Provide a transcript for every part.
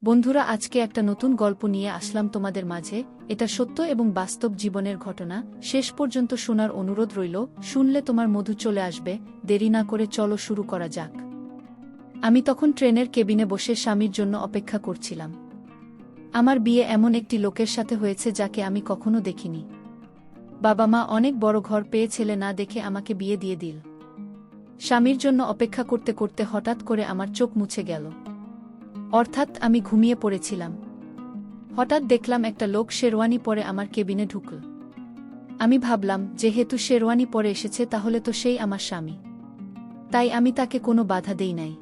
বন্ধুরা, আজকে একটা নতুন গল্প নিয়ে আসলাম তোমাদের মাঝে। এটা সত্য এবং বাস্তব জীবনের ঘটনা। শেষ পর্যন্ত শোনার অনুরোধ রইল। শুনলে তোমার মধু চলে আসবে। দেরি না করে চলো শুরু করা যাক। আমি তখন ট্রেনের কেবিনে বসে স্বামীর জন্য অপেক্ষা করছিলাম। আমার বিয়ে এমন একটি লোকের সাথে হয়েছে যাকে আমি কখনো দেখিনি। বাবা মা অনেক বড় ঘর পেয়ে ছেলে না দেখে আমাকে বিয়ে দিয়ে দিল। স্বামীর জন্য অপেক্ষা করতে করতে হঠাৎ করে আমার চোখ মুছে গেল। অর্থাৎ আমি ঘুমিয়ে পড়েছিলাম। হঠাৎ দেখলাম একটা লোক শেরওয়ানি পরে আমার কেবিনে ঢুকল। আমি ভাবলাম, যেহেতু শেরওয়ানি পরে এসেছে তাহলে তো সেই আমার স্বামী। তাই আমি তাকে কোনো বাধা দেই নাই।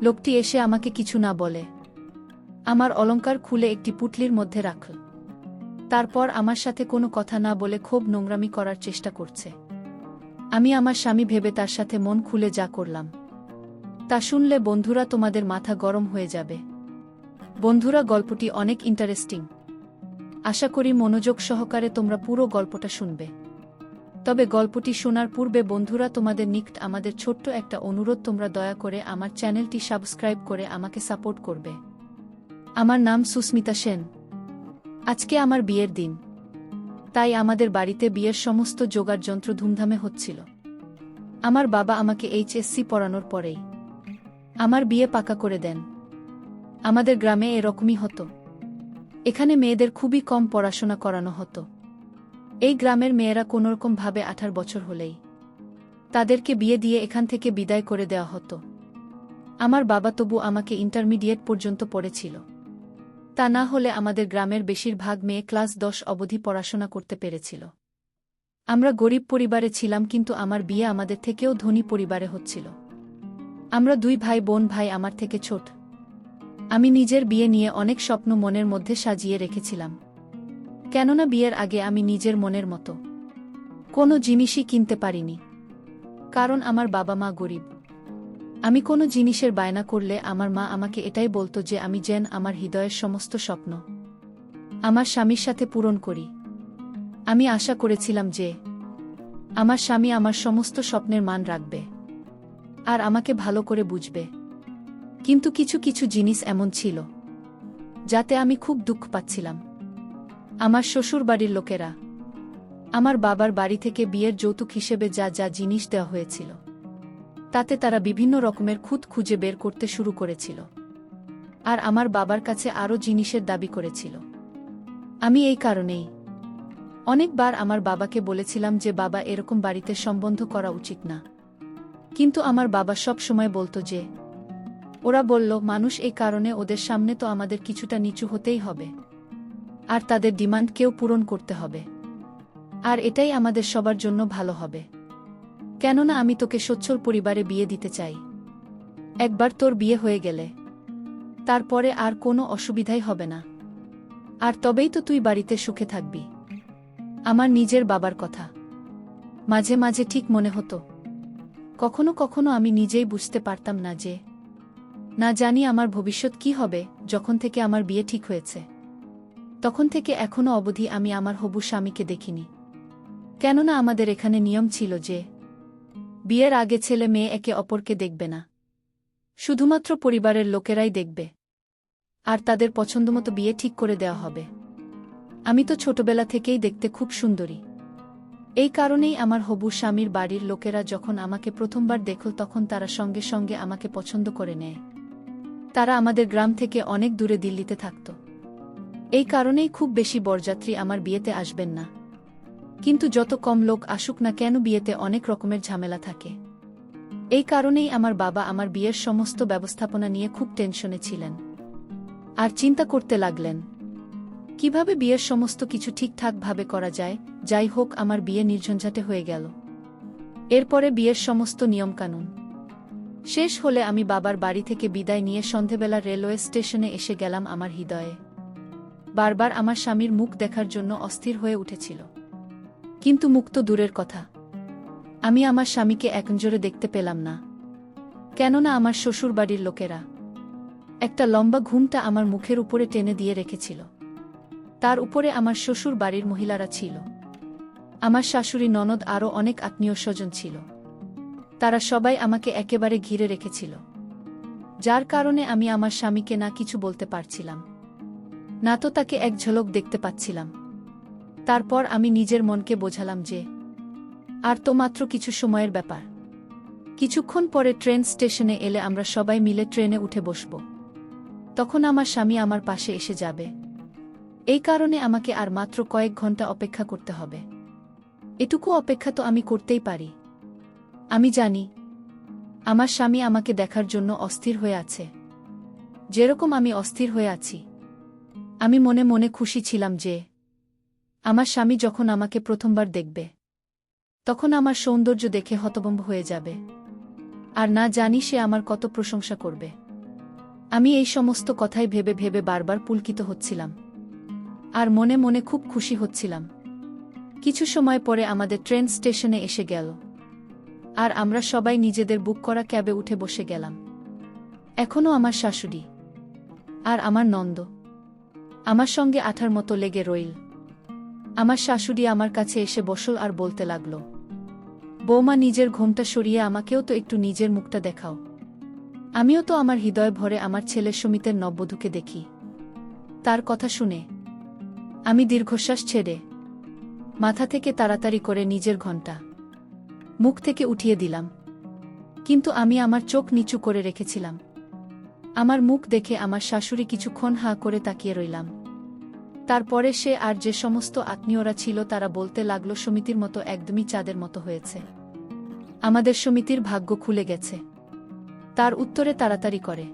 লোকটি এসে আমাকে কিছু না বলে আমার অলংকার খুলে একটি পুটলির মধ্যে রাখল। তারপর আমার সাথে কোনো কথা না বলে খুব নোংরামি করার চেষ্টা করছে। আমি আমার স্বামী ভেবে তার সাথে মন খুলে যা করলাম তা শুনলে বন্ধুরা তোমাদের মাথা গরম হয়ে যাবে। বন্ধুরা, গল্পটি অনেক ইন্টারেস্টিং। আশা করি মনোযোগ সহকারে তোমরা পুরো গল্পটা শুনবে। তবে গল্পটি শোনার পূর্বে বন্ধুরা, তোমাদের নিকট আমাদের ছোট্ট একটা অনুরোধ, তোমরা দয়া করে আমার চ্যানেলটি সাবস্ক্রাইব করে আমাকে সাপোর্ট করবে। আমার নাম সুস্মিতা সেন। আজকে আমার বিয়ের দিন। তাই আমাদের বাড়িতে বিয়ের সমস্ত জোগাড় যন্ত্র ধুমধামে হচ্ছিল। আমার বাবা আমাকে এইচএসসি পড়ানোর পরেই আমার বিয়ে পাকা করে দেন। আমাদের গ্রামে এরকমই হতো। এখানে মেয়েদের খুবই কম পড়াশোনা করানো হতো। এই গ্রামের মেয়েরা কোনোরকম ভাবে 18 বছর হলেই তাদেরকে বিয়ে দিয়ে এখান থেকে বিদায় করে দেওয়া হতো। আমার বাবা তবু আমাকে ইন্টারমিডিয়েট পর্যন্ত পড়েছিল। তা না হলে আমাদের গ্রামের বেশিরভাগ মেয়ে ক্লাস 10 অবধি পড়াশোনা করতে পেরেছিল। আমরা গরিব পরিবারে ছিলাম, কিন্তু আমার বিয়ে আমাদের থেকেও ধনী পরিবারে হচ্ছিল। আমরা 2 ভাই বোন। ভাই আমার থেকে ছোট। আমি নিজের বিয়ে নিয়ে অনেক স্বপ্ন মনের মধ্যে সাজিয়ে রেখেছিলাম। কেননা বিয়ের আগে আমি নিজের মনের মতো কোনো জিনিসই কিনতে পারিনি। কারণ আমার বাবা মা গরিব। আমি কোনো জিনিসের বায়না করলে আমার মা আমাকে এটাই বলতো যে আমি যেন আমার হৃদয়ের সমস্ত স্বপ্ন আমার স্বামীর সাথে পূরণ করি। আমি আশা করেছিলাম যে আমার স্বামী আমার সমস্ত স্বপ্নের মান রাখবে আর আমাকে ভালো করে বুঝবে। কিন্তু কিছু কিছু জিনিস এমন ছিল যাতে আমি খুব দুঃখ পাচ্ছিলাম। আমার শ্বশুর বাড়ির লোকেরা আমার বাবার বাড়ি থেকে বিয়ের যৌতুক হিসেবে যা যা জিনিস দেওয়া হয়েছিল তাতে তারা বিভিন্ন রকমের খুঁত খুঁজে বের করতে শুরু করেছিল। আর আমার বাবার কাছে আরও জিনিসের দাবি করেছিল। আমি এই কারণেই অনেকবার আমার বাবাকে বলেছিলাম যে বাবা, এরকম বাড়িতে সম্বন্ধ করা উচিত না। কিন্তু আমার বাবা সব সময় বলতো যে ওরা বলল মানুষ, এই কারণে ওদের সামনে তো আমাদের কিছুটা নিচু হতেই হবে আর তাদের ডিমান্ড কেউ পূরণ করতে হবে। আর এটাই আমাদের সবার জন্য ভালো হবে। কেননা আমি তোকে সচ্ছল পরিবারে বিয়ে দিতে চাই। একবার তোর বিয়ে হয়ে গেলে তারপরে আর কোনো অসুবিধাই হবে না। আর তবেই তো তুই বাড়িতে সুখে থাকবি। আমার নিজের বাবার কথা মাঝে মাঝে ঠিক মনে হতো। কখনো কখনো আমি নিজেই বুঝতে পারতাম না যে না জানি আমার ভবিষ্যৎ কি হবে। যখন থেকে আমার বিয়ে ঠিক হয়েছে তখন থেকে এখনো অবধি আমি আমার হবু স্বামীকে দেখিনি। কেননা আমাদের এখানে নিয়ম ছিল যে বিয়ের আগে ছেলে মেয়ে একে অপরকে দেখবে না, শুধুমাত্র পরিবারের লোকেরাই দেখবে আর তাদের পছন্দমতো বিয়ে ঠিক করে দেওয়া হবে। আমি তো ছোটবেলা থেকেই দেখতে খুব সুন্দরী। এই কারণেই আমার হবু স্বামীর বাড়ির লোকেরা যখন আমাকে প্রথমবার দেখল তখন তারা সঙ্গে সঙ্গে আমাকে পছন্দ করে নেয়। তারা আমাদের গ্রাম থেকে অনেক দূরে দিল্লিতে থাকত। এই কারণেই খুব বেশি বরযাত্রী আমার বিয়েতে আসবেন না। কিন্তু যত কম লোক আসুক না কেন, বিয়েতে অনেক রকমের ঝামেলা থাকে। এই কারণেই আমার বাবা আমার বিয়ের সমস্ত ব্যবস্থাপনা নিয়ে খুব টেনশনে ছিলেন আর চিন্তা করতে লাগলেন কিভাবে বিয়ের সমস্ত কিছু ঠিকঠাকভাবে করা যায়। যাই হোক, আমার বিয়ে নির্ঝঞ্ঝাটে হয়ে গেল। এরপরে বিয়ের সমস্ত নিয়মকানুন শেষ হলে আমি বাবার বাড়ি থেকে বিদায় নিয়ে সন্ধেবেলা রেলওয়ে স্টেশনে এসে গেলাম। আমার হৃদয়ে বারবার আমার স্বামীর মুখ দেখার জন্য অস্থির হয়ে উঠেছিল। কিন্তু মুখ তো দূরের কথা, আমি আমার স্বামীকে একনজরে দেখতে পেলাম না। কেননা আমার শ্বশুর বাড়ির লোকেরা একটা লম্বা ঘুমটা আমার মুখের উপরে টেনে দিয়ে রেখেছিল। তার উপরে আমার শ্বশুর বাড়ির মহিলারা ছিল। আমার শাশুড়ি, ননদ, আরও অনেক আত্মীয় স্বজন ছিল। তারা সবাই আমাকে একেবারে ঘিরে রেখেছিল। যার কারণে আমি আমার স্বামীকে না কিছু বলতে পারছিলাম না, তো তাকে এক ঝলক দেখতে পাচ্ছিলাম। তারপর আমি নিজের মনকে বোঝালাম যে আর তো মাত্র কিছু সময়ের ব্যাপার। কিছুক্ষণ পরে ট্রেন স্টেশনে এলে আমরা সবাই মিলে ট্রেনে উঠে বসব। তখন আমার স্বামী আমার পাশে এসে যাবে। এই কারণে আমাকে আর মাত্র কয়েক ঘন্টা অপেক্ষা করতে হবে। এটুকু অপেক্ষা তো আমি করতেই পারি। আমি জানি আমার স্বামী আমাকে দেখার জন্য অস্থির হয়ে আছে, যেরকম আমি অস্থির হয়ে আছি। আমি মনে মনে খুশি ছিলাম যে আমার স্বামী যখন আমাকে প্রথমবার দেখবে তখন আমার সৌন্দর্য দেখে হতভম্ব হয়ে যাবে, আর না জানি সে আমার কত প্রশংসা করবে। আমি এই সমস্ত কথাই ভেবে ভেবে বারবার পুলকিত হচ্ছিলাম আর মনে মনে খুব খুশি হচ্ছিলাম। কিছু সময় পরে আমাদের ট্রেন স্টেশনে এসে গেল আর আমরা সবাই নিজেদের বুক করা ক্যাবে উঠে বসে গেলাম। এখনও আমার শাশুড়ি আর আমার নন্দ আমার সঙ্গে আঠার মতো লেগে রইল। আমার শাশুড়ি আমার কাছে এসে বসল আর বলতে লাগল, বৌমা, নিজের ঘোমটা সরিয়ে আমাকেও তো একটু নিজের মুখটা দেখাও। আমিও তো আমার হৃদয় ভরে আমার ছেলে সুমিতের নববধূকে দেখি। তার কথা শুনে আমি দীর্ঘশ্বাস ছেড়ে মাথা থেকে তাড়াতাড়ি করে নিজের ঘণ্টা মুখ থেকে উঠিয়ে দিলাম। কিন্তু আমি আমার চোখ নিচু করে রেখেছিলাম। আমার মুখ দেখে আমার শাশুড়ি কিছুক্ষণ হাঁ করে তাকিয়ে রইলাম। তারপরে সে আর যে সমস্ত আত্মীয়রা ছিল তারা বলতে লাগল, সমিতির মতো একদমই চাঁদের মতো হয়েছে, আমাদের সমিতির ভাগ্য খুলে গেছে। তার উত্তরে তাড়াতাড়ি করে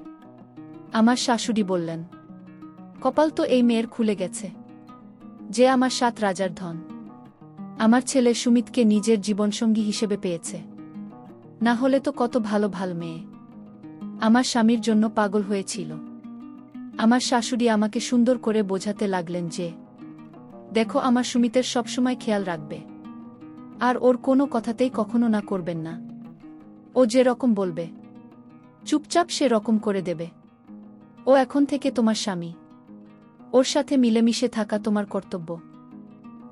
আমার শাশুড়ি বললেন, কপাল তো এই মেয়ের খুলে গেছে যে আমার 7 রাজার ধন আমার ছেলে সুমিতকে নিজের জীবনসঙ্গী হিসেবে পেয়েছে। না হলে তো কত ভালো ভাল মেয়ে আমার স্বামীর জন্য পাগল হয়েছিল। আমার শাশুড়ি আমাকে সুন্দর করে বোঝাতে লাগলেন যে দেখো, আমার সুমিতের সবসময় খেয়াল রাখবে আর ওর কোনো কথাতেই কখনো না করবেন না। ও যে রকম বলবে চুপচাপ সে রকম করে দেবে। ও এখন থেকে তোমার স্বামী, ওর সাথে মিলেমিশে থাকা তোমার কর্তব্য।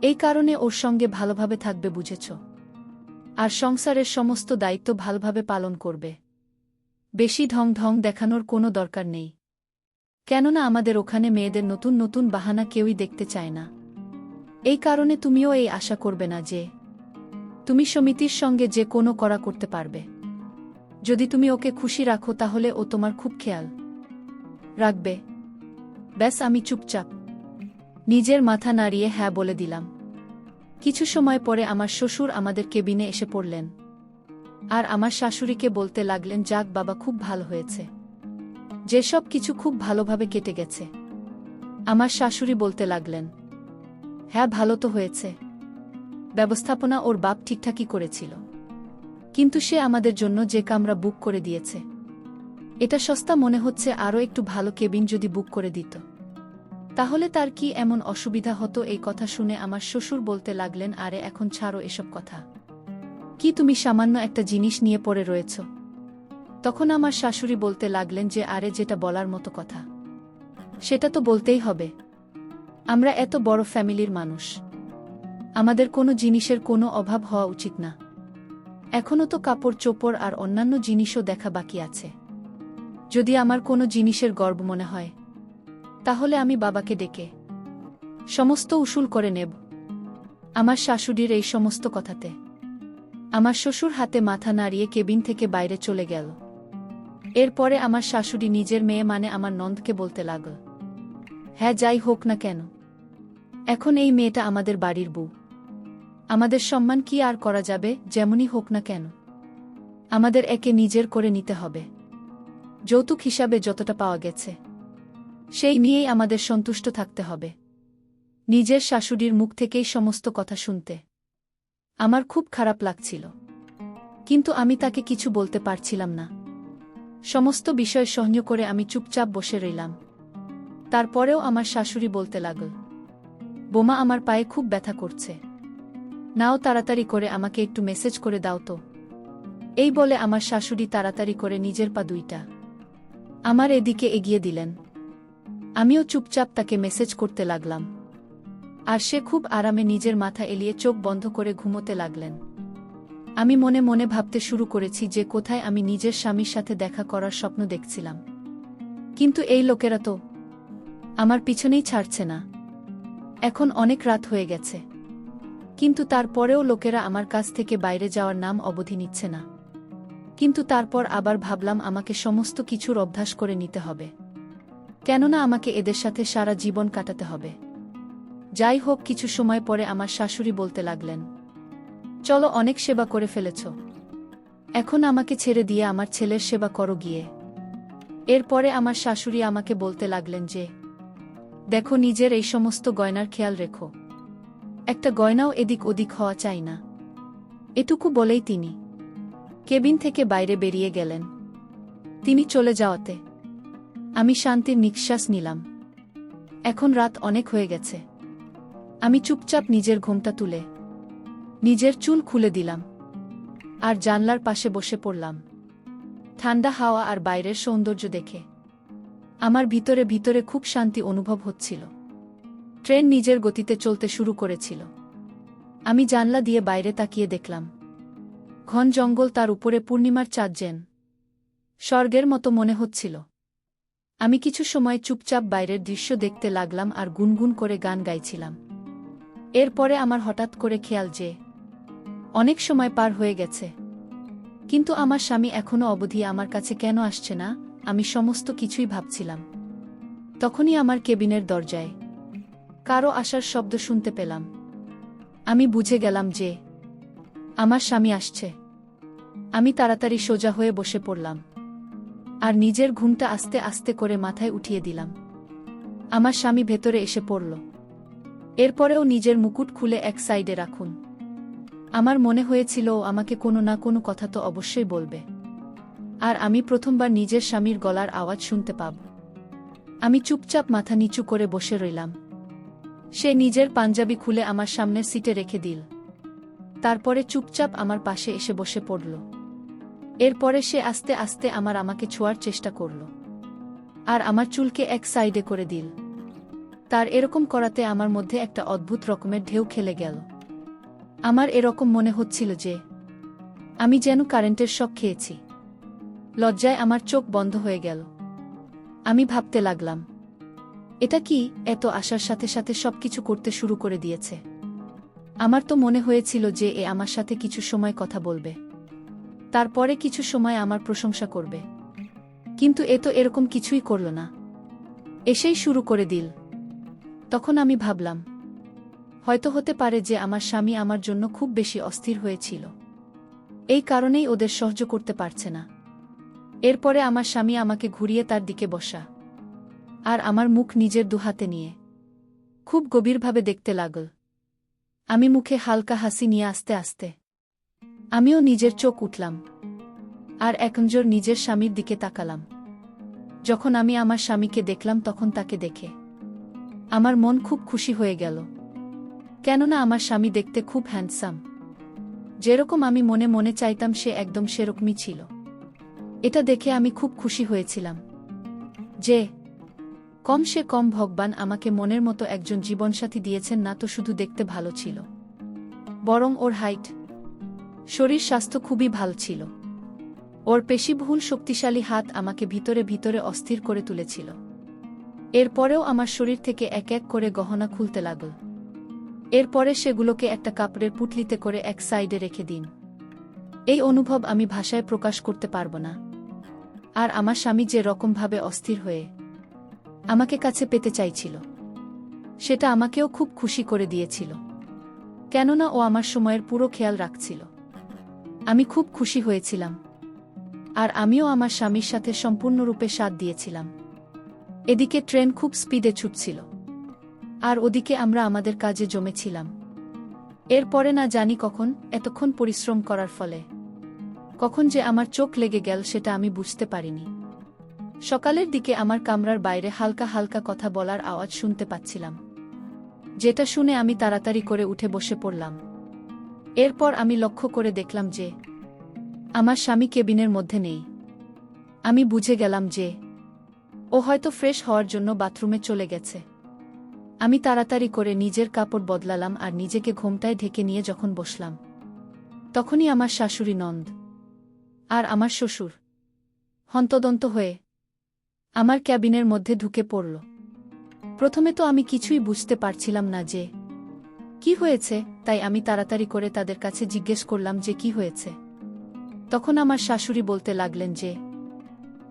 এই কারণে ওর সঙ্গে ভালোভাবে থাকবে, বুঝেছ? আর সংসারের সমস্ত দায়িত্ব ভালোভাবে পালন করবে। বেশি ঢং ঢং দেখানোর কোনো দরকার নেই, কেননা আমাদের ওখানে মেয়েদের নতুন নতুন বাহানা কেউই দেখতে চায় না। এই কারণে তুমিও এই আশা করবে না যে তুমি সমিতির সঙ্গে যে কোনো করা করতে পারবে। যদি তুমি ওকে খুশি রাখো তাহলে ও তোমার খুব খেয়াল রাখবে। ব্যাস, আমি চুপচাপ নিজের মাথা নাড়িয়ে হ্যাঁ বলে দিলাম। কিছু সময় পরে আমার শ্বশুর আমাদের কেবিনে এসে পড়লেন আর আমার শাশুড়িকে বলতে লাগলেন, যাক বাবা, খুব ভালো হয়েছে, যেসব কিছু খুব ভালোভাবে কেটে গেছে। আমার শাশুড়ি বলতে লাগলেন, হ্যাঁ ভালো তো হয়েছে, ব্যবস্থাপনা ওর বাপ ঠিকঠাকই করেছিল, কিন্তু সে আমাদের জন্য যে কামরা বুক করে দিয়েছে এটা সস্তা মনে হচ্ছে। আরও একটু ভালো কেবিন যদি বুক করে দিত তাহলে তার কি এমন অসুবিধা হতো? এই কথা শুনে আমার শ্বশুর বলতে লাগলেন, আরে এখন ছাড়ো এসব কথা, কি তুমি সামান্য একটা জিনিস নিয়ে পড়ে রয়েছ? তখন আমার শাশুড়ি বলতে লাগলেন যে আরে, যেটা বলার মতো কথা সেটা তো বলতেই হবে। আমরা এত বড় ফ্যামিলির মানুষ, আমাদের কোনো জিনিসের কোনো অভাব হওয়া উচিত না। এখনও তো কাপড় চোপড় আর অন্যান্য জিনিসও দেখা বাকি আছে। যদি আমার কোনো জিনিসের গর্ব মনে হয় তাহলে আমি বাবাকে ডেকে সমস্ত উসুল করে নেব। আমার শাশুড়ির এই সমস্ত কথাতে আমার শ্বশুর হাতে মাথা নাড়িয়ে কেবিন থেকে বাইরে চলে গেল। এরপরে আমার শাশুড়ি নিজের মেয়ে মানে আমার নন্দকে বলতে লাগল, হ্যাঁ যাই হোক না কেন, এখন এই মেয়েটা আমাদের বাড়ির বউ, আমাদের সম্মান কি আর করা যাবে? যেমনই হোক না কেন আমাদের একে নিজের করে নিতে হবে। যৌতুক হিসাবে যতটা পাওয়া গেছে সেই নিয়েই আমাদের সন্তুষ্ট থাকতে হবে। নিজের শাশুড়ির মুখ থেকেই সমস্ত কথা শুনতে আমার খুব খারাপ লাগছিল, কিন্তু আমি তাকে কিছু বলতে পারছিলাম না। সমস্ত বিষয় সহ্য করে আমি চুপচাপ বসে রইলাম। তারপরেও আমার শাশুড়ি বলতে লাগল, বোমা, আমার পায়ে খুব ব্যথা করছে, নাও তাড়াতাড়ি করে আমাকে একটু মেসেজ করে দাও তো। এই বলে আমার শাশুড়ি তাড়াতাড়ি করে নিজের পা দুইটা আমার এদিকে এগিয়ে দিলেন। আমিও চুপচাপ তাকে মেসেজ করতে লাগলাম, আর সে খুব আরামে নিজের মাথা এলিয়ে চোখ বন্ধ করে ঘুমোতে লাগলেন। আমি মনে মনে ভাবতে শুরু করেছি যে কোথায় আমি নিজের স্বামীর সাথে দেখা করার স্বপ্ন দেখছিলাম। কিন্তু এই লোকেরা তো আমার পিছনেই ছাড়ছে না। এখন অনেক রাত হয়ে গেছে, কিন্তু তারপরেও লোকেরা আমার কাছ থেকে বাইরে যাওয়ার নাম অবধি নিচ্ছে না। কিন্তু তারপর আবার ভাবলাম আমাকে সমস্ত কিছুর অভ্যাস করে নিতে হবে, কেননা আমাকে এদের সাথে সারা জীবন কাটাতে হবে। যাই হোক, কিছু সময় পরে আমার শাশুড়ি বলতে লাগলেন, চলো, অনেক সেবা করে ফেলেছ, এখন আমাকে ছেড়ে দিয়ে আমার ছেলের সেবা করো গিয়ে। এরপরে আমার শাশুড়ি আমাকে বলতে লাগলেন যে, দেখো, নিজের এই সমস্ত গয়নার খেয়াল রেখো, একটা গয়নাও এদিক ওদিক হওয়া চাই না। এটুকু বলেই তিনি কেবিন থেকে বাইরে বেরিয়ে গেলেন। তিনি চলে যাওয়াতে আমি শান্তির নিঃশ্বাস নিলাম। এখন রাত অনেক হয়ে গেছে। আমি চুপচাপ নিজের ঘোমটা তুলে নিজের চুল খুলে দিলাম আর জানলার পাশে বসে পড়লাম। ঠান্ডা হাওয়া আর বাইরের সৌন্দর্য দেখে আমার ভিতরে ভিতরে খুব শান্তি অনুভব হচ্ছিল। ট্রেন নিজের গতিতে চলতে শুরু করেছিল। আমি জানলা দিয়ে বাইরে তাকিয়ে দেখলাম ঘন জঙ্গল, তার উপরে পূর্ণিমার চাঁদ যেন স্বর্গের মতো মনে হচ্ছিল। আমি কিছু সময় চুপচাপ বাইরের দৃশ্য দেখতে লাগলাম আর গুনগুন করে গান গাইছিলাম। এরপরে আমার হঠাৎ করে খেয়াল যে অনেক সময় পার হয়ে গেছে, কিন্তু আমার স্বামী এখনো অবধি আমার কাছে কেন আসছে না, আমি সমস্ত কিছুই ভাবছিলাম। তখনই আমার কেবিনের দরজায় কারো আসার শব্দ শুনতে পেলাম। আমি বুঝে গেলাম যে আমার স্বামী আসছে। আমি তাড়াতাড়ি সোজা হয়ে বসে পড়লাম আর নিজের ঘুমটা আস্তে আস্তে করে মাথায় উঠিয়ে দিলাম। আমার স্বামী ভেতরে এসে পড়ল। এরপরেও নিজের মুকুট খুলে এক সাইডে রাখুন। আমার মনে হয়েছিল ও আমাকে কোনো না কোনো কথা তো অবশ্যই বলবে, আর আমি প্রথমবার নিজের স্বামীর গলার আওয়াজ শুনতে পাব। আমি চুপচাপ মাথা নিচু করে বসে রইলাম। সে নিজের পাঞ্জাবি খুলে আমার সামনের সিটে রেখে দিল। তারপরে চুপচাপ আমার পাশে এসে বসে পড়ল। এরপরে সে আস্তে আস্তে আমাকে ছোঁয়ার চেষ্টা করল আর আমার চুলকে এক সাইডে করে দিল। তার এরকম করাতে আমার মধ্যে একটা অদ্ভুত রকমের ঢেউ খেলে গেল। আমার এরকম মনে হচ্ছিল যে আমি যেন কারেন্টের শক খেয়েছি। লজ্জায় আমার চোখ বন্ধ হয়ে গেল। আমি ভাবতে লাগলাম, এটা কি, এত আশার সাথে সাথে সবকিছু করতে শুরু করে দিয়েছে। আমার তো মনে হয়েছিল যে এ আমার সাথে কিছু সময় কথা বলবে, তারপরে কিছু সময় আমার প্রশংসা করবে, কিন্তু এ তো এরকম কিছুই করল না, এসেই শুরু করে দিল। তখন আমি ভাবলাম, হয়তো হতে পারে যে আমার স্বামী আমার জন্য খুব বেশি অস্থির হয়েছিল, এই কারণেই ওদের সহ্য করতে পারছে না। এরপরে আমার স্বামী আমাকে ঘুরিয়ে তার দিকে বসা আর আমার মুখ নিজের দুহাতে নিয়ে খুব গভীরভাবে দেখতে লাগল। আমি মুখে হালকা হাসি নিয়ে আস্তে আস্তে আমিও নিজের চোখ উঠলাম আর একনজোর নিজের স্বামীর দিকে তাকালাম। যখন আমি আমার স্বামীকে দেখলাম তখন তাকে দেখে আমার মন খুব খুশি হয়ে গেল, কেননা আমার স্বামী দেখতে খুব হ্যান্ডসাম। যেরকম আমি মনে মনে চাইতাম সে একদম সেরকমই ছিল। এটা দেখে আমি খুব খুশি হয়েছিলাম যে কম সে কম ভগবান আমাকে মনের মতো একজন জীবনসাথী দিয়েছেন, না তো শুধু দেখতে ভালো ছিল, বরং ওর হাইট, শরীর স্বাস্থ্য খুবই ভালো ছিল। ওর পেশিবহুল শক্তিশালী হাত আমাকে ভিতরে ভিতরে অস্থির করে তুলেছিল। এরপরেও আমার শরীর থেকে এক এক করে গহনা খুলতে লাগল। এরপরে সেগুলোকে একটা কাপড়ের পুটলিতে করে এক সাইডে রেখে দিন। এই অনুভব আমি ভাষায় প্রকাশ করতে পারব না। আর আমার স্বামী যে রকমভাবে অস্থির হয়ে আমাকে কাছে পেতে চাইছিল, সেটা আমাকেও খুব খুশি করে দিয়েছিল, কেননা ও আমার সময়ের পুরো খেয়াল রাখছিল। আমি খুব খুশি হয়েছিলাম, আর আমিও আমার স্বামীর সাথে সম্পূর্ণরূপে সাথ দিয়েছিলাম। এদিকে ট্রেন খুব স্পিডে ছুটছিল, আর ওদিকে আমরা আমাদের কাজে জমেছিলাম। এরপরে না জানি কখন, এতক্ষণ পরিশ্রম করার ফলে কখন যে আমার চোখ লেগে গেল সেটা আমি বুঝতে পারিনি। সকালের দিকে আমার কামরার বাইরে হালকা হালকা কথা বলার আওয়াজ শুনতে পাচ্ছিলাম, যেটা শুনে আমি তাড়াতাড়ি করে উঠে বসে পড়লাম। এরপর আমি লক্ষ্য করে দেখলাম যে আমার স্বামী কেবিনের মধ্যে নেই। আমি বুঝে গেলাম যে ও হয়তো ফ্রেশ হওয়ার জন্য বাথরুমে চলে গেছে। আমি তাড়াতাড়ি করে নিজের কাপড় বদলালাম আর নিজেকে ঘোমটায় ঢেকে নিয়ে যখন বসলাম, তখনই আমার শাশুড়ি নন্দ আর আমার শ্বশুর হন্তদন্ত হয়ে আমার ক্যাবিনের মধ্যে ঢুকে পড়ল। প্রথমে তো আমি কিছুই বুঝতে পারছিলাম না যে কি হয়েছে, তাই আমি তাড়াতাড়ি করে তাদের কাছে জিজ্ঞেস করলাম যে কি হয়েছে। তখন আমার শাশুড়ি বলতে লাগলেন যে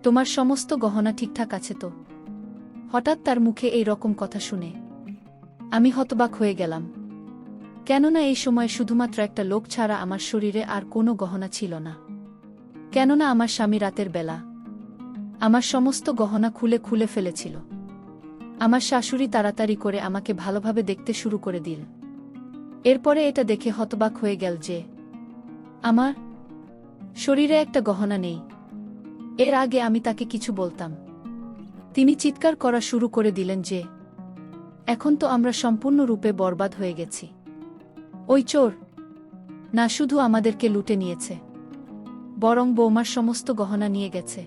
তোমার সমস্ত গহনা ঠিকঠাক আছে তো? হঠাৎ তার মুখে এই রকম কথা শুনে আমি হতবাক হয়ে গেলাম, কেননা এই সময় শুধুমাত্র একটা লোক ছাড়া আমার শরীরে আর কোনো গহনা ছিল না। কেননা আমার স্বামী রাতের বেলা আমার সমস্ত গহনা খুলে খুলে ফেলেছিল। আমার শাশুড়ি তাড়াতাড়ি করে আমাকে ভালোভাবে দেখতে শুরু করে দিল। এরপরে এটা দেখে হতবাক হয়ে গেল যে আমার শরীরে একটা গহনা নেই। এর আগে আমি তাকে কিছু বলতাম, তিনি চিৎকার করা শুরু করে দিলেন যে এখন তো আমরা সম্পূর্ণরূপে বরবাদ হয়ে গেছি। ওই চোর না শুধু আমাদেরকে লুটে নিয়েছে, বরং বৌমার সমস্ত গহনা নিয়ে গেছে।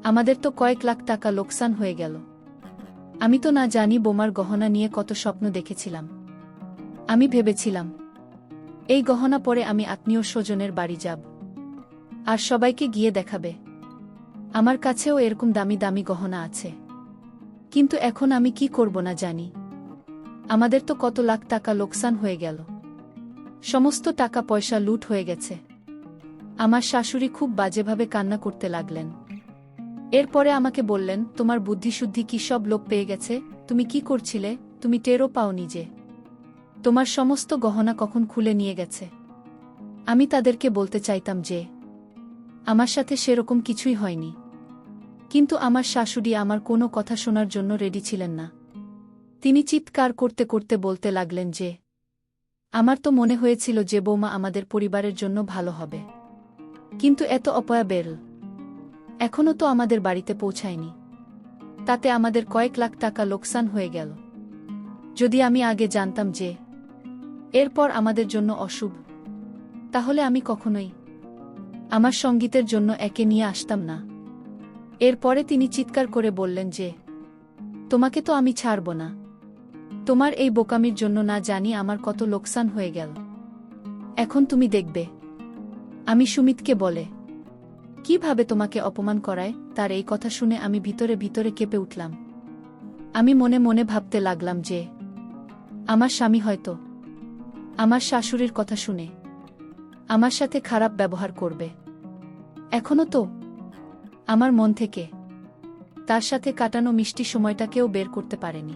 আমাদের তো কয়েক লাখ টাকা লোকসান হয়ে গেল। আমি তো না জানি বৌমার গহনা নিয়ে কত স্বপ্ন দেখেছিলাম। আমি ভেবেছিলাম এই গহনা পরে আমি আত্মীয় স্বজনের বাড়ি যাব আর সবাইকে গিয়ে দেখাবে আমার কাছেও এরকম দামি দামি গহনা আছে। কিন্তু এখন আমি কি করব না জানি। আমাদের তো কত লাখ টাকা লোকসান হয়ে গেল, সমস্ত টাকা পয়সা লুট হয়ে গেছে। আমার শাশুড়ি খুব বাজেভাবে কান্না করতে লাগলেন। এরপরে আমাকে বললেন, তোমার বুদ্ধিশুদ্ধি কি সব লোপ পেয়ে গেছে? তুমি কি করছিলে? তুমি টেরও পাওনি যে তোমার সমস্ত গহনা কখন খুলে নিয়ে গেছে? আমি তাদেরকে বলতে চাইতাম যে আমার সাথে সেরকম কিছুই হয়নি, কিন্তু আমার শাশুড়ি আমার কোনো কথা শোনার জন্য রেডি ছিলেন না। তিনি চিৎকার করতে করতে বলতে লাগলেন যে আমার তো মনে হয়েছিল যে বৌমা আমাদের পরিবারের জন্য ভালো হবে, কিন্তু এত অপয়া বের এখনও তো আমাদের বাড়িতে পৌঁছায়নি, তাতে আমাদের কয়েক লাখ টাকা লোকসান হয়ে গেল। যদি আমি আগে জানতাম যে এরপর আমাদের জন্য অশুভ, তাহলে আমি কখনোই আমার সঙ্গীতের জন্য একে নিয়ে আসতাম না। এরপরে তিনি চিৎকার করে বললেন যে তোমাকে তো আমি ছাড়ব না। তোমার এই বোকামির জন্য না জানি আমার কত লোকসান হয়ে গেল। এখন তুমি দেখবে আমি সুমিতকে বলে কিভাবে তোমাকে অপমান করায়। তার এই কথা শুনে আমি ভিতরে ভিতরে কেঁপে উঠলাম। আমি মনে মনে ভাবতে লাগলাম যে আমার স্বামী হয়তো আমার শাশুড়ির কথা শুনে আমার সাথে খারাপ ব্যবহার করবে। এখনো তো আমার মন থেকে তার সাথে কাটানো মিষ্টি সময়টাকেও বের করতে পারেনি।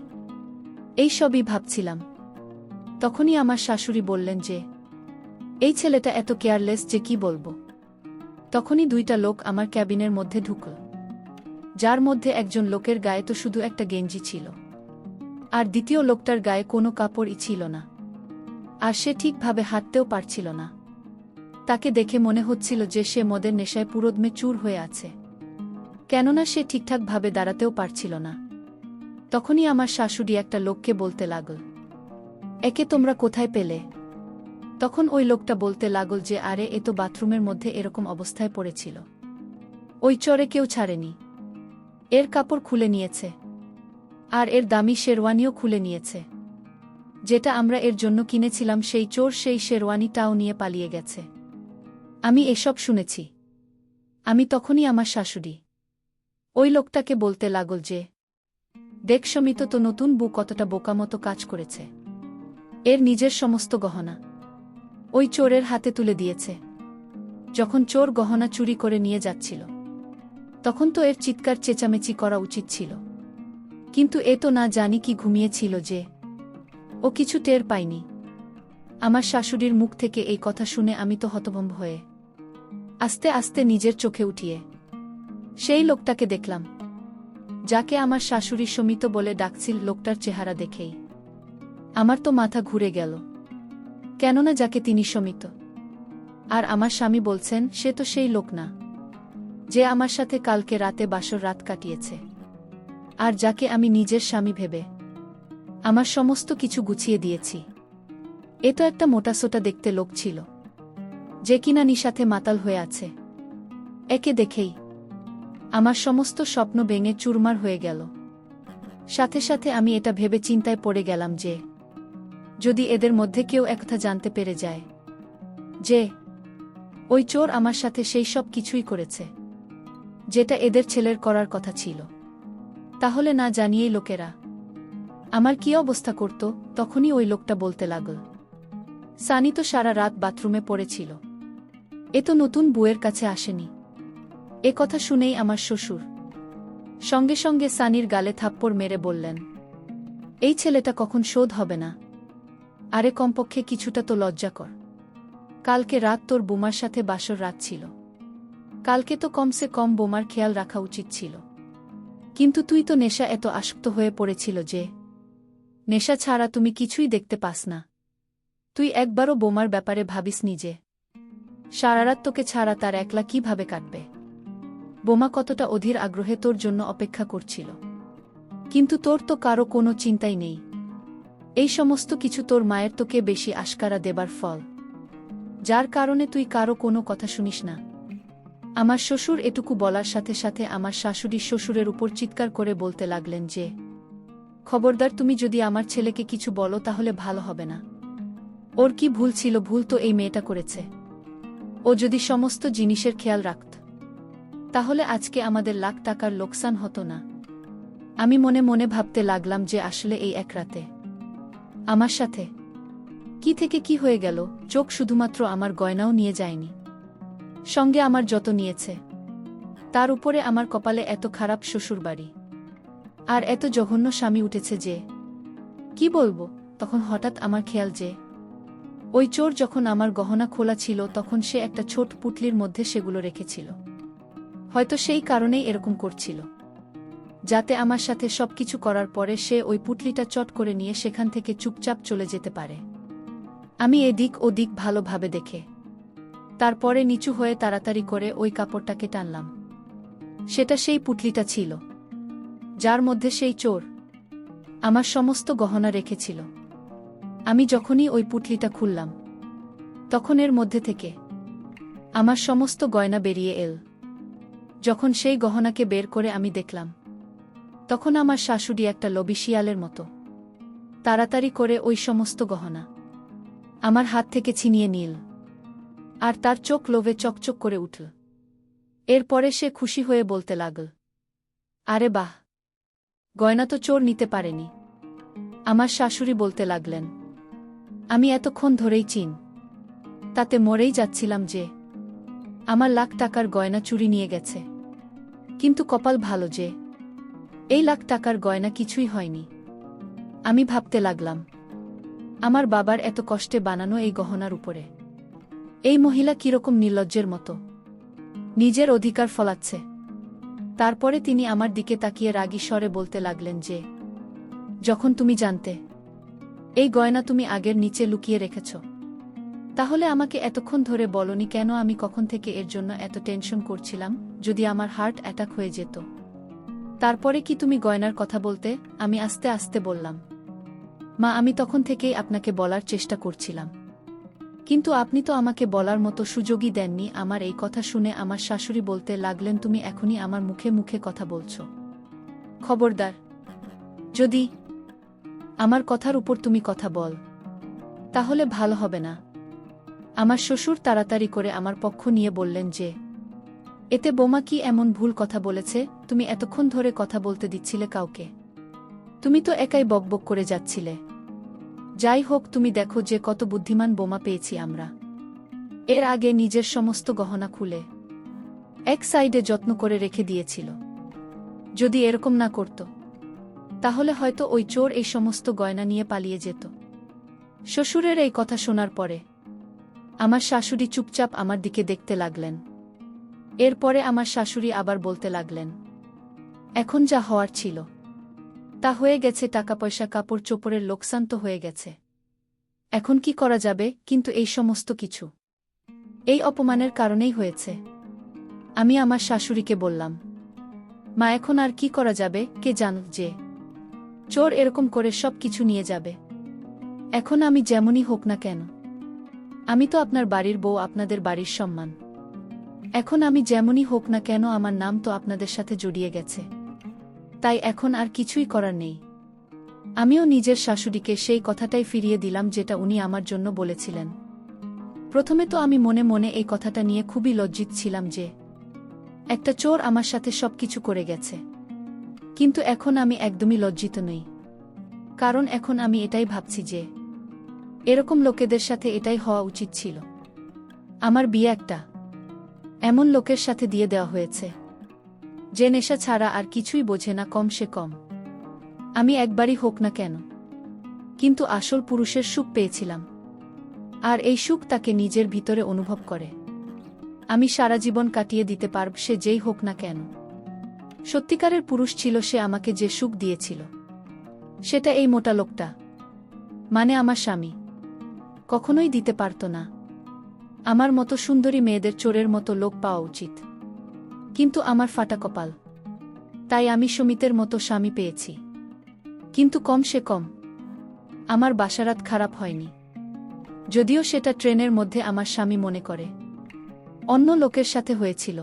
এই সবই ভাবছিলাম। তখনই আমার শাশুড়ি বললেন যে এই ছেলেটা এত কেয়ারলেস যে কি বলবো। তখনই দুইটা লোক আমার ক্যাবিনের মধ্যে ঢুকল, যার মধ্যে একজন লোকের গায়ে তো শুধু একটা গেঞ্জি ছিল, আর দ্বিতীয় লোকটার গায়ে কোনো কাপড়ই ছিল না, আর সে ঠিকভাবে হাঁটতেও পারছিল না। তাকে দেখে মনে হচ্ছিল যে সে মদের নেশায় পুরোদমে চুর হয়ে আছে, কেননা সে ঠিকঠাকভাবে দাঁড়াতেও পারছিল না। তখনই আমার শাশুড়ি একটা লোককে বলতে লাগল, একে তোমরা কোথায় পেলে? তখন ওই লোকটা বলতে লাগল যে আরে এ তো বাথরুমের মধ্যে এরকম অবস্থায় পড়েছিল, ওই চোরে কেউ ছাড়েনি। এর কাপড় খুলে নিয়েছে, আর এর দামি শেরওয়ানিও খুলে নিয়েছে। যেটা আমরা এর জন্য কিনেছিলাম সেই চোর সেই শেরওয়ানিটাও নিয়ে পালিয়ে গেছে। আমি এসব শুনেছি। আমি তখনই আমার শাশুড়ি ওই লোকটাকে বলতে লাগল যে দেখ সমিত, তো নতুন বউ কতটা বোকামতো কাজ করেছে। এর নিজের সমস্ত গহনা ওই চোরের হাতে তুলে দিয়েছে। যখন চোর গহনা চুরি করে নিয়ে যাচ্ছিল তখন তো এর চিৎকার চেঁচামেচি করা উচিত ছিল, কিন্তু এ তো না জানি কি ঘুমিয়েছিল যে ও কিছু টের পায়নি। আমার শাশুড়ির মুখ থেকে এই কথা শুনে আমি তো হতভম্ব হয়ে আস্তে আস্তে নিজের চোখে উঠিয়ে সেই লোকটাকে দেখলাম, যাকে আমার শাশুড়ি সমিত বলে ডাকছিল। লোকটার চেহারা দেখেই আমার তো মাথা ঘুরে গেল, কেননা যাকে তিনি সমিত আর আমার স্বামী বলছেন সে তো সেই লোক না যে আমার সাথে কালকে রাতে বাসর রাত কাটিয়েছে, আর যাকে আমি নিজের স্বামী ভেবে আমার সমস্ত কিছু গুছিয়ে দিয়েছি। এ তো একটা মোটাসোটা দেখতে লোক ছিল, যে কিনা নিশাতে মাতাল হয়ে আছে। একে দেখেই আমার সমস্ত স্বপ্ন ভেঙে চুরমার হয়ে গেল। সাথে সাথে আমি এটা ভেবে চিন্তায় পড়ে গেলাম যে যদি এদের মধ্যে কেউ একথা জানতে পেরে যায় যে ওই চোর আমার সাথে সেই সব কিছুই করেছে যেটা এদের ছেলের করার কথা ছিল। তাহলে না জানিয়েই লোকেরা আমার কি অবস্থা করত? তখনই ওই লোকটা বলতে লাগল, সানি তো সারা রাত বাথরুমে পড়েছিল, এ তো নতুন বউয়ের কাছে আসেনি। এ কথা শুনেই আমার শ্বশুর সঙ্গে সঙ্গে সানির গালে থাপ্পড় মেরে বললেন, এই ছেলেটা কখন শোধ হবে না? আরে কমপক্ষে কিছুটা তো লজ্জা কর। কালকে রাত তোর বোমার সাথে বাসর রাত ছিল, কালকে তো কমসে কম বোমার খেয়াল রাখা উচিত ছিল। কিন্তু তুই তো নেশা এত আসক্ত হয়ে পড়েছিল যে নেশা ছাড়া তুমি কিছুই দেখতে পাস না। তুই একবারও বোমার ব্যাপারে ভাবিস নিজে সারারাত তোকে ছাড়া তার একলা কিভাবে কাটবে? বোমা কতটা অধীর আগ্রহে তোর জন্য অপেক্ষা করছিল, কিন্তু তোর তো কারো কোনো চিন্তাই নেই। এই সমস্ত কিছু তোর মায়ের তোকে বেশি আশকারা দেবার ফল, যার কারণে তুই কারো কোনো কথা শুনিস না। আমার শ্বশুর এটুকু বলার সাথে সাথে আমার শাশুড়ি শ্বশুরের উপর চিৎকার করে বলতে লাগলেন যে, খবরদার, তুমি যদি আমার ছেলেকে কিছু বলো তাহলে ভালো হবে না। ওর কি ভুল ছিল? ভুল তো এই মেয়েটা করেছে। ও যদি সমস্ত জিনিসের খেয়াল রাখত তাহলে আজকে আমাদের লাখ টাকার লোকসান হতো না। আমি মনে মনে ভাবতে লাগলাম যে আসলে এই এক রাতে আমার সাথে কি থেকে কি হয়ে গেল। চোখ শুধুমাত্র আমার গয়নাও নিয়ে যায়নি, সঙ্গে আমার যত নিয়েছে। তার উপরে আমার কপালে এত খারাপ শ্বশুরবাড়ি আর এত জঘন্য স্বামী উঠেছে যে কি বলবো। তখন হঠাৎ আমার খেয়াল যে ওই চোর যখন আমার গহনা খোলা ছিল তখন সে একটা ছোট পুটলির মধ্যে সেগুলো রেখেছিল। হয়তো সেই কারণেই এরকম করছিল, যাতে আমার সাথে সবকিছু করার পরে সে ওই পুটলিটা চট করে নিয়ে সেখান থেকে চুপচাপ চলে যেতে পারে। আমি এদিক ওদিক ভালোভাবে দেখে তারপরে নিচু হয়ে তাড়াতাড়ি করে ওই কাপড়টাকে টানলাম। সেটা সেই পুটলিটা ছিল যার মধ্যে সেই চোর আমার সমস্ত গহনা রেখেছিল। আমি যখনই ওই পুটলিটা খুললাম তখন এর মধ্যে থেকে আমার সমস্ত গয়না বেরিয়ে এল। যখন সেই গহনাকে বের করে আমি দেখলাম তখন আমার শাশুড়ি একটা লোভী শিয়ালের মতো তাড়াতাড়ি করে ওই সমস্ত গহনা আমার হাত থেকে ছিনিয়ে নিল, আর তার চোখ লোভে চকচক করে উঠল। এরপরে সে খুশি হয়ে বলতে লাগল, আরে বাহ, গয়না তো চোর নিতে পারেনি। আমার শাশুড়ি বলতে লাগলেন, আমি এতক্ষণ ধরেই তাতে মরেই যাচ্ছিলাম যে আমার লাখ টাকার গয়না চুরি নিয়ে গেছে। কিন্তু কপাল ভালো যে এই লাখ টাকার গয়না কিছুই হয়নি। আমি ভাবতে লাগলাম, আমার বাবার এত কষ্টে বানানো এই গহনার উপরে এই মহিলা কিরকম নির্লজ্জের মতো নিজের অধিকার ফলাচ্ছে। তারপরে তিনি আমার দিকে তাকিয়ে রাগী স্বরে বলতে লাগলেন যে, যখন তুমি জানতে এই গয়না তুমি আগের নিচে লুকিয়ে রেখেছ, তাহলে আমাকে এতক্ষণ ধরে বলনি কেন? আমি কখন থেকে এর জন্য এত টেনশন করছিলাম যদি আমার হার্ট অ্যাটাক হয়ে যেত। তারপরে কি তুমি গয়নার কথা বলতে? আমি আস্তে আস্তে বললাম, মা, আমি তখন থেকেই আপনাকে বলার চেষ্টা করছিলাম, কিন্তু আপনি তো আমাকে বলার মতো সুযোগই দেননি। আমার এই কথা শুনে আমার শাশুড়ি বলতে লাগলেন, তুমি এখনই আমার মুখে মুখে কথা বলছ। খবরদার, যদি আমার কথার উপর তুমি কথা বল তাহলে ভালো হবে না। আমার শ্বশুর তাড়াতাড়ি করে আমার পক্ষ নিয়ে বললেন যে, এতে বোমা কি এমন ভুল কথা বলেছে? তুমি এতক্ষণ ধরে কথা বলতে দিচ্ছিলে কাউকে? তুমি তো একাই বকবক করে যাচ্ছিলে। যাই হোক, তুমি দেখো যে কত বুদ্ধিমান বোমা পেয়েছি আমরা। এর আগে নিজের সমস্ত গহনা খুলে এক সাইডে যত্ন করে রেখে দিয়েছিল। যদি এরকম না করত তাহলে হয়তো ওই চোর এই সমস্ত গয়না নিয়ে পালিয়ে যেত। শ্বশুরের এই কথা শোনার পরে আমার শাশুড়ি চুপচাপ আমার দিকে দেখতে লাগলেন। এরপরে আমার শাশুড়ি আবার বলতে লাগলেন, এখন যা হওয়ার ছিল তা হয়ে গেছে। টাকা পয়সা কাপড় চোপড়ের লোকসান তো হয়ে গেছে। এখন কি করা যাবে? কিন্তু এই সমস্ত কিছু এই অপমানের কারণেই হয়েছে। আমি আমার শাশুড়িকে বললাম, মা, এখন আর কি করা যাবে? কে জান যে চোর এরকম করে সব কিছু নিয়ে যাবে। এখন আমি যেমনই হোক না কেন, আমি তো আপনার বাড়ির বউ, আপনাদের বাড়ির সম্মান। এখন আমি যেমনই হোক না কেন, আমার নাম তো আপনাদের সাথে জড়িয়ে গেছে। তাই এখন আর কিছুই করার নেই। আমিও নিজের শাশুড়িকে সেই কথাটাই ফিরিয়ে দিলাম যেটা উনি আমার জন্য বলেছিলেন। প্রথমে তো আমি মনে মনে এই কথাটা নিয়ে খুবই লজ্জিত ছিলাম যে একটা চোর আমার সাথে সবকিছু করে গেছে। কিন্তু এখন আমি একদমই লজ্জিত নই। কারণ এখন আমি এটাই ভাবছি যে এরকম লোকেদের সাথে এটাই হওয়া উচিত ছিল। আমার বিয়ে একটা এমন লোকের সাথে দিয়ে দেওয়া হয়েছে যে নেশা ছাড়া আর কিছুই বোঝে না, কম সে কম আমি একবারই হোক না কেন, কিন্তু আসল পুরুষের সুখ পেয়েছিলাম। আর এই সুখ তাকে নিজের ভিতরে অনুভব করে আমি সারা জীবন কাটিয়ে দিতে পারব, সে যেই হোক না কেন। সত্যিকারের পুরুষ ছিল সে, আমাকে যে সুখ দিয়েছিল সেটা এই মোটা লোকটা, মানে আমার স্বামী, কখনোই দিতে পারত না। আমার মতো সুন্দরী মেয়েদের চোরের মতো লোক পাওয়া উচিত, কিন্তু আমার ফাটা কপাল, তাই আমি সমিতের মতো স্বামী পেয়েছি। কিন্তু কম সে কম আমার বাসারাত খারাপ হয়নি, যদিও সেটা ট্রেনের মধ্যে আমার স্বামী মনে করে অন্য লোকের সাথে হয়েছিল।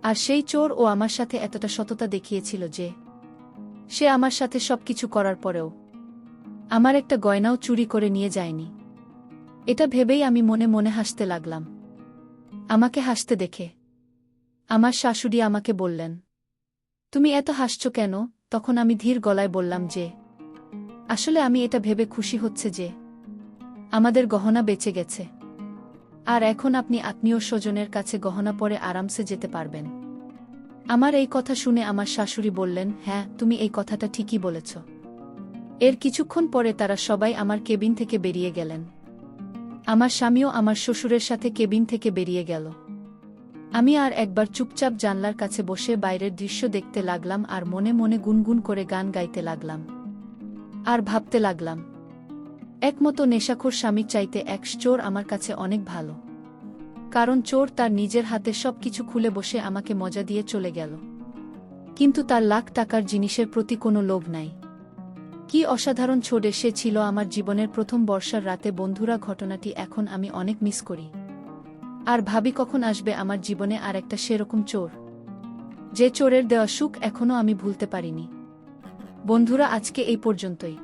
আর সেই চোর ও আমার সাথে এতটা সততা দেখিয়েছিল যে সে আমার সাথে সবকিছু করার পরেও আমার একটা গয়নাও চুরি করে নিয়ে যায়নি। এটা ভেবেই আমি মনে মনে হাসতে লাগলাম। আমাকে হাসতে দেখে আমার শাশুড়ি আমাকে বললেন, তুমি এত হাসছ কেন? তখন আমি ধীর গলায় বললাম যে আসলে আমি এটা ভেবে খুশি হচ্ছে যে আমাদের গহনা বেঁচে গেছে, আর এখন আপনি আত্মীয় স্বজনের কাছে গহনা পরে আরামসে যেতে পারবেন। আমার এই কথা শুনে আমার শাশুড়ি বললেন, হ্যাঁ, তুমি এই কথাটা ঠিকই বলেছ। এর কিছুক্ষণ পরে তারা সবাই আমার কেবিন থেকে বেরিয়ে গেলেন। আমার স্বামীও আমার শ্বশুরের সাথে কেবিন থেকে বেরিয়ে গেল। আমি আর একবার চুপচাপ জানলার কাছে বসে বাইরের দৃশ্য দেখতে লাগলাম আর মনে মনে গুনগুন করে গান গাইতে লাগলাম। আর ভাবতে লাগলাম, একমতো নেশাখোর স্বামীর চাইতে এক চোর আমার কাছে অনেক ভালো। কারণ চোর তার নিজের হাতে সবকিছু খুলে বসে আমাকে মজা দিয়ে চলে গেল, কিন্তু তার লাখ টাকার জিনিসের প্রতি কোনো লোভ নাই। কি অসাধারণ ছোড়ে সে ছিল আমার জীবনের প্রথম বর্ষার রাতে। বন্ধুরা, ঘটনাটি এখন আমি অনেক মিস করি আর ভাবি কখন আসবে আমার জীবনে আর একটা সেরকম চোর, যে চোরের দেওয়া সুখ এখনও আমি ভুলতে পারিনি। বন্ধুরা, আজকে এই পর্যন্তই।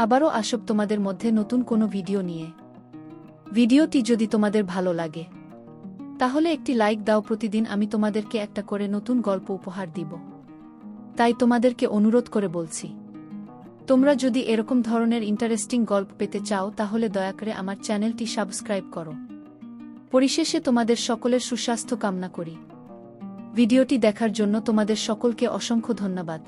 আবারও আসব তোমাদের মধ্যে নতুন কোনো ভিডিও নিয়ে। ভিডিওটি যদি তোমাদের ভালো লাগে তাহলে একটি লাইক দাও। প্রতিদিন আমি তোমাদেরকে একটা করে নতুন গল্প উপহার দিব, তাই তোমাদেরকে অনুরোধ করে বলছি, তোমরা যদি এরকম ধরনের ইন্টারেস্টিং গল্প পেতে চাও তাহলে দয়া করে আমার চ্যানেলটি সাবস্ক্রাইব করো। পরিশেষে তোমাদের সকলের সুস্বাস্থ্য কামনা করি। ভিডিওটি দেখার জন্য তোমাদের সকলকে অসংখ্য ধন্যবাদ।